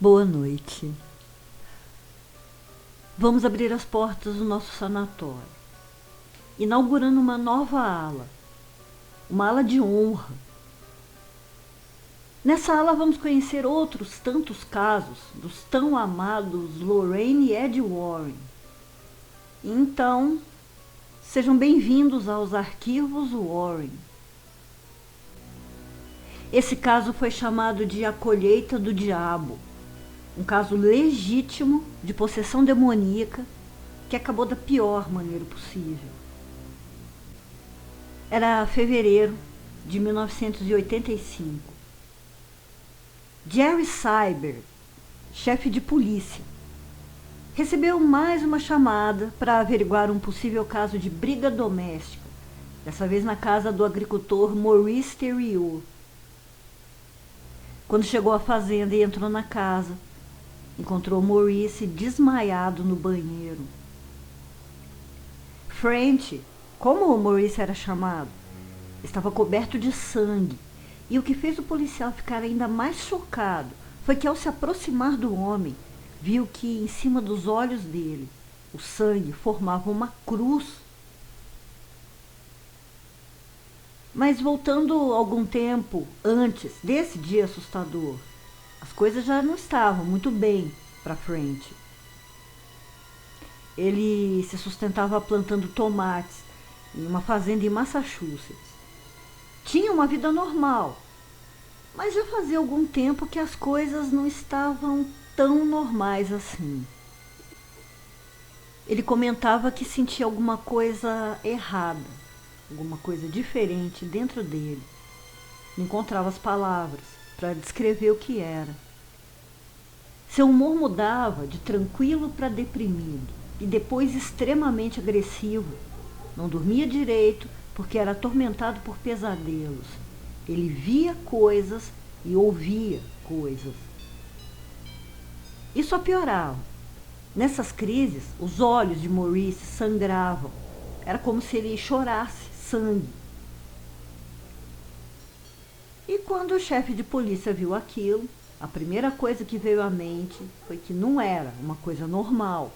Boa noite. Vamos abrir as portas do nosso sanatório, inaugurando uma nova ala, uma ala de honra. Nessa ala vamos conhecer outros tantos casos dos tão amados Lorraine e Ed Warren. Então, sejam bem-vindos aos arquivos Warren. Esse caso foi chamado de A Colheita do Diabo, um caso legítimo de possessão demoníaca que acabou da pior maneira possível. Era fevereiro de 1985. Jerry Cyber, chefe de polícia, recebeu mais uma chamada para averiguar um possível caso de briga doméstica, dessa vez na casa do agricultor Maurice Theriot. Quando chegou à fazenda e entrou na casa, encontrou Maurice desmaiado no banheiro. French, como o Maurice era chamado, estava coberto de sangue, e o que fez o policial ficar ainda mais chocado foi que, ao se aproximar do homem, viu que em cima dos olhos dele o sangue formava uma cruz. Mas voltando algum tempo antes desse dia assustador, as coisas já não estavam muito bem para French. Ele se sustentava plantando tomates em uma fazenda em Massachusetts. Tinha uma vida normal, mas já fazia algum tempo que as coisas não estavam tão normais assim. Ele comentava que sentia alguma coisa errada, alguma coisa diferente dentro dele. Não encontrava as palavras para descrever o que era. Seu humor mudava de tranquilo para deprimido e depois extremamente agressivo. Não dormia direito porque era atormentado por pesadelos. Ele via coisas e ouvia coisas. E só piorava. Nessas crises, os olhos de Maurice sangravam. Era como se ele chorasse sangue. E quando o chefe de polícia viu aquilo, a primeira coisa que veio à mente foi que não era uma coisa normal.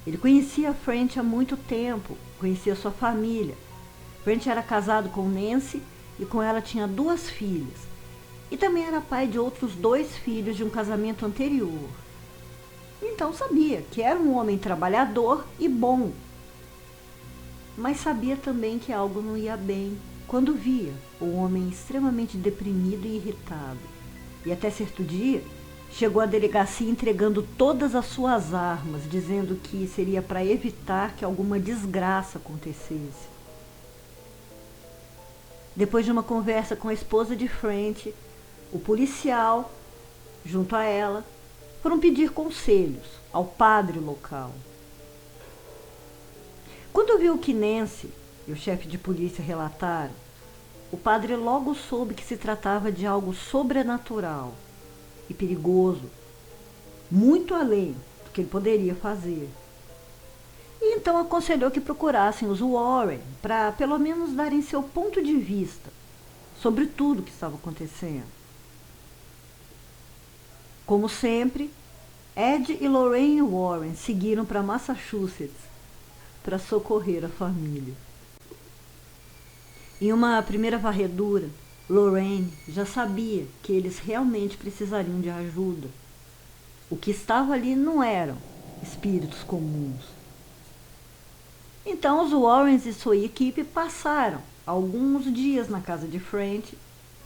Ele conhecia a French há muito tempo, conhecia sua família. French era casado com Nancy e com ela tinha 2 filhas. E também era pai de outros 2 filhos de um casamento anterior. Então sabia que era um homem trabalhador e bom. Mas sabia também que algo não ia bem quando via o homem extremamente deprimido e irritado. E até certo dia, chegou à delegacia entregando todas as suas armas, dizendo que seria para evitar que alguma desgraça acontecesse. Depois de uma conversa com a esposa de French, o policial, junto a ela, foram pedir conselhos ao padre local. Quando viu o que Nancy e o chefe de polícia relataram, o padre logo soube que se tratava de algo sobrenatural e perigoso, muito além do que ele poderia fazer. E então aconselhou que procurassem os Warren para pelo menos darem seu ponto de vista sobre tudo o que estava acontecendo. Como sempre, Ed e Lorraine Warren seguiram para Massachusetts para socorrer a família. Em uma primeira varredura, Lorraine já sabia que eles realmente precisariam de ajuda. O que estava ali não eram espíritos comuns. Então os Warrens e sua equipe passaram alguns dias na casa de French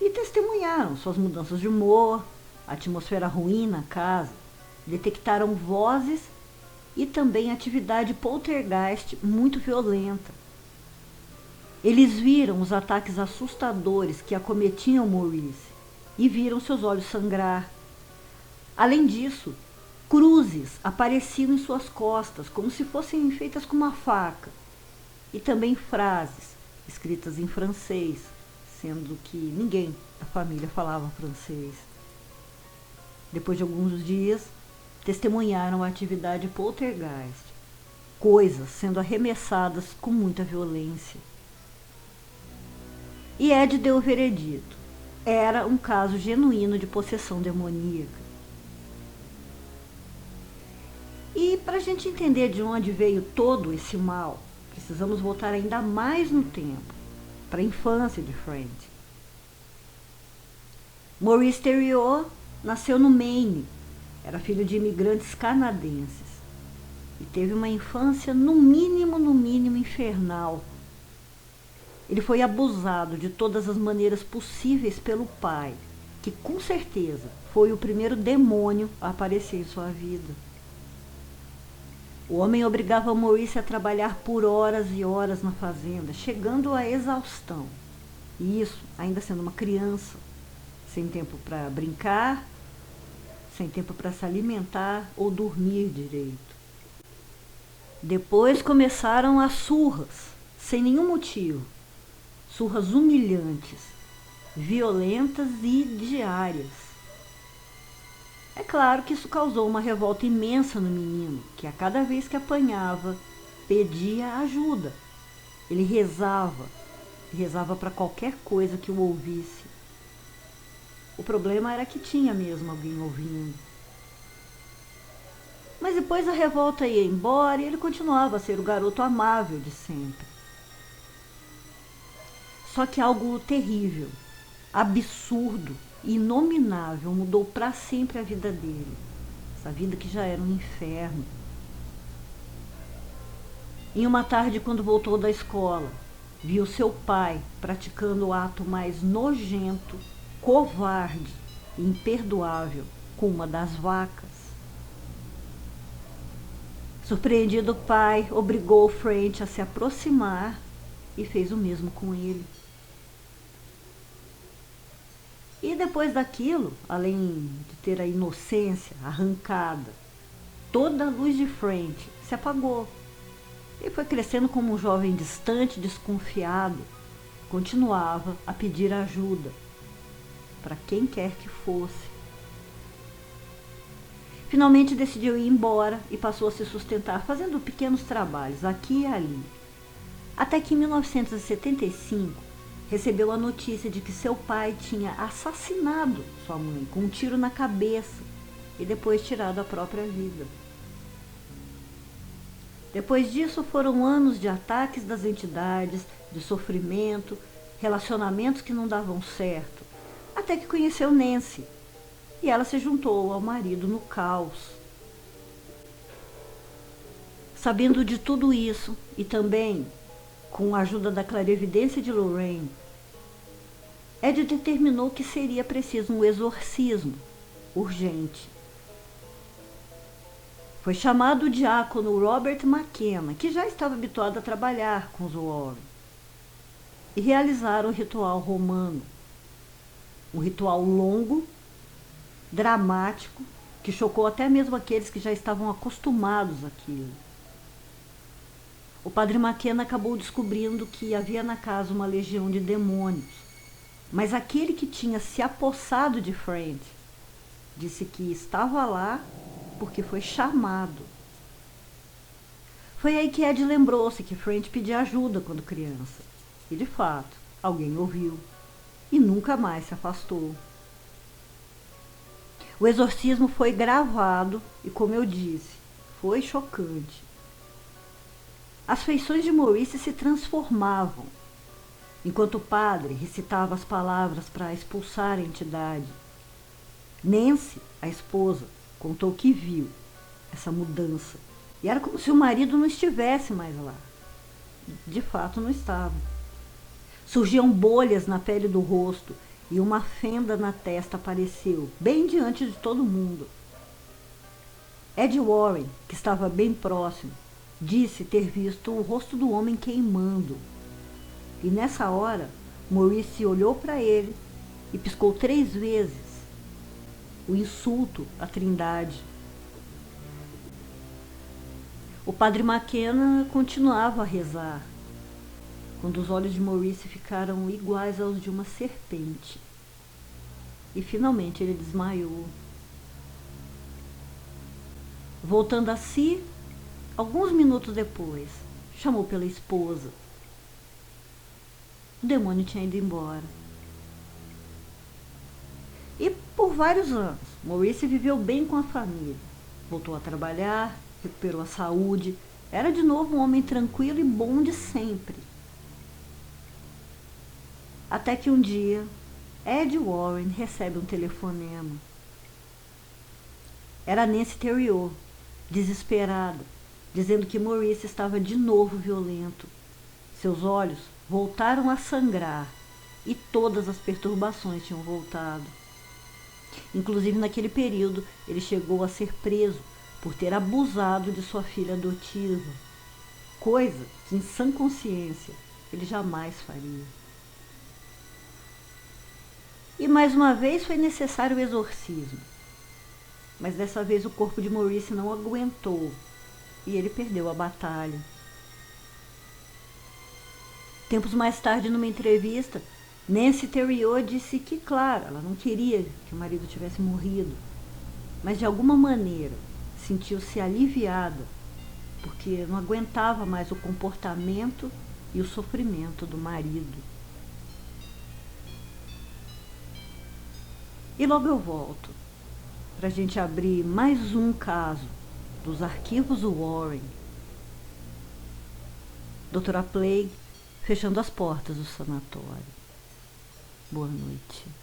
e testemunharam suas mudanças de humor, a atmosfera ruim na casa, detectaram vozes e também atividade poltergeist muito violenta. Eles viram os ataques assustadores que acometiam Maurice e viram seus olhos sangrar. Além disso, cruzes apareciam em suas costas, como se fossem feitas com uma faca. E também frases escritas em francês, sendo que ninguém da família falava francês. Depois de alguns dias, testemunharam a atividade poltergeist, coisas sendo arremessadas com muita violência. E Ed deu o veredito. Era um caso genuíno de possessão demoníaca. Para a gente entender de onde veio todo esse mal, precisamos voltar ainda mais no tempo, para a infância de Frank. Maurice Theriot nasceu no Maine, era filho de imigrantes canadenses e teve uma infância no mínimo infernal. Ele foi abusado de todas as maneiras possíveis pelo pai, que com certeza foi o primeiro demônio a aparecer em sua vida. O homem obrigava Maurice a trabalhar por horas e horas na fazenda, chegando à exaustão. E isso ainda sendo uma criança, sem tempo para brincar, sem tempo para se alimentar ou dormir direito. Depois começaram as surras, sem nenhum motivo. Surras humilhantes, violentas e diárias. É claro que isso causou uma revolta imensa no menino, que a cada vez que apanhava, pedia ajuda. Ele rezava para qualquer coisa que o ouvisse. O problema era que tinha mesmo alguém ouvindo. Mas depois a revolta ia embora e ele continuava a ser o garoto amável de sempre. Só que algo terrível, absurdo e inominável mudou para sempre a vida dele. Essa vida que já era um inferno. Em uma tarde, quando voltou da escola, viu seu pai praticando o ato mais nojento, covarde e imperdoável com uma das vacas. Surpreendido, o pai obrigou Frank a se aproximar e fez o mesmo com ele. E depois daquilo, além de ter a inocência arrancada, toda a luz de Frank se apagou. Ele foi crescendo como um jovem distante, desconfiado. Continuava a pedir ajuda para quem quer que fosse. Finalmente decidiu ir embora e passou a se sustentar fazendo pequenos trabalhos aqui e ali. Até que em 1975 recebeu a notícia de que seu pai tinha assassinado sua mãe com um tiro na cabeça e depois tirado a própria vida. Depois disso foram anos de ataques das entidades, de sofrimento, relacionamentos que não davam certo, até que conheceu Nancy e ela se juntou ao marido no caos. Sabendo de tudo isso e também com a ajuda da clarividência de Lorraine, Ed determinou que seria preciso um exorcismo urgente. Foi chamado o diácono Robert McKenna, que já estava habituado a trabalhar com os Warren, e realizaram o ritual romano. Um ritual longo, dramático, que chocou até mesmo aqueles que já estavam acostumados àquilo. O padre McKenna acabou descobrindo que havia na casa uma legião de demônios, mas aquele que tinha se apossado de Frank disse que estava lá porque foi chamado. Foi aí que Ed lembrou-se que Frank pedia ajuda quando criança. E de fato, alguém ouviu e nunca mais se afastou. O exorcismo foi gravado e, como eu disse, foi chocante. As feições de Maurice se transformavam, enquanto o padre recitava as palavras para expulsar a entidade. Nancy, a esposa, contou que viu essa mudança. E era como se o marido não estivesse mais lá. De fato, não estava. Surgiam bolhas na pele do rosto e uma fenda na testa apareceu, bem diante de todo mundo. Ed Warren, que estava bem próximo, disse ter visto o rosto do homem queimando. E nessa hora, Maurice olhou para ele e piscou 3 vezes. O insulto à Trindade. O padre McKenna continuava a rezar, quando os olhos de Maurice ficaram iguais aos de uma serpente. E finalmente ele desmaiou. Voltando a si, alguns minutos depois, chamou pela esposa. O demônio tinha ido embora. E por vários anos, Maurice viveu bem com a família. Voltou a trabalhar, recuperou a saúde, era de novo um homem tranquilo e bom de sempre. Até que um dia, Ed Warren recebe um telefonema. Era Nancy Theriot, desesperada, dizendo que Maurice estava de novo violento. Seus olhos voltaram a sangrar e todas as perturbações tinham voltado. Inclusive, naquele período, ele chegou a ser preso por ter abusado de sua filha adotiva, coisa que, em sã consciência, ele jamais faria. E mais uma vez foi necessário o exorcismo. Mas dessa vez o corpo de Maurice não aguentou e ele perdeu a batalha. Tempos mais tarde, numa entrevista, Nancy Theriot disse que, claro, ela não queria que o marido tivesse morrido, mas de alguma maneira sentiu-se aliviada, porque não aguentava mais o comportamento e o sofrimento do marido. E logo eu volto, para a gente abrir mais um caso dos arquivos Warren. Doutora Plague fechando as portas do sanatório. Boa noite.